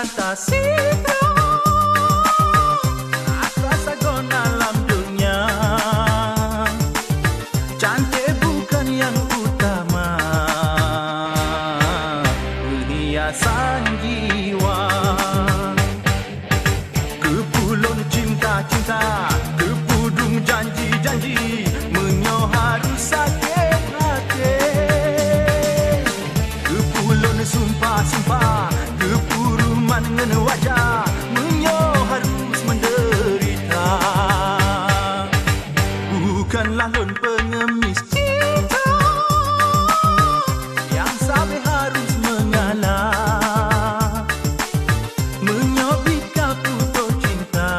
kata Citra, rasa gon alam dunia. Cantik bukan yang utama, perhiasan jiwa. Kepulun cinta-cinta, kepudung janji-janji, menyo harus sakit hati. Kepulun sumpah-sumpah, kepuruman ngen wajah, menyo harus menderita. Bukanlah lon pengemis cinta, yang sampai harus mengalah, menyobit putus cinta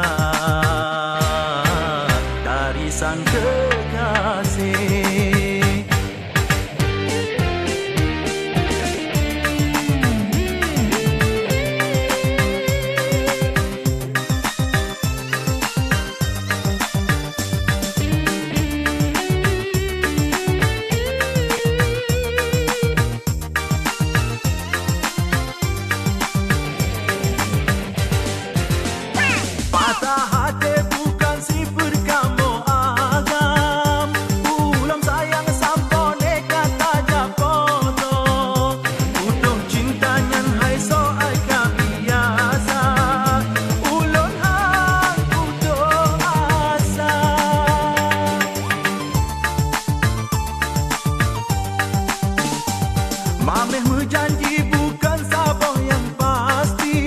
dari sang kekasih. Patah hati bukan sifat kamu agam, ulam sayang sampo nekat aja foto. Utuh cintanya hai soal biasa, ulun hang utuh asa. Mameh menjanji bukan saboh yang pasti,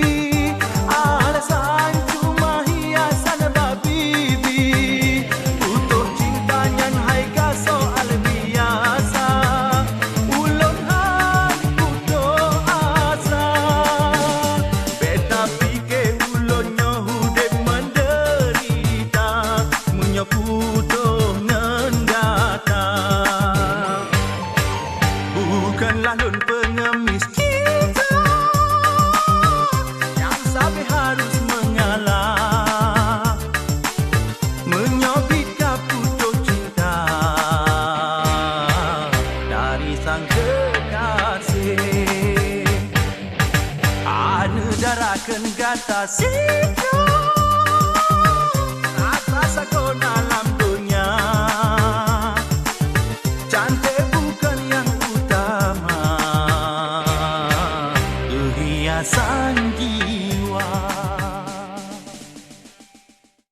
alasan cuma hiasan babibi. Utuh cintanya hai ka soal biasa, ulun hang utuh asa. Beta pikir ulun nyohude menderita, menyo putuh ngendata. Bukanlah lun pengemis cinta, yang sampai harus mengalah, menyobit putus cinta dari sang kekasih. Anu darakan kata Citra,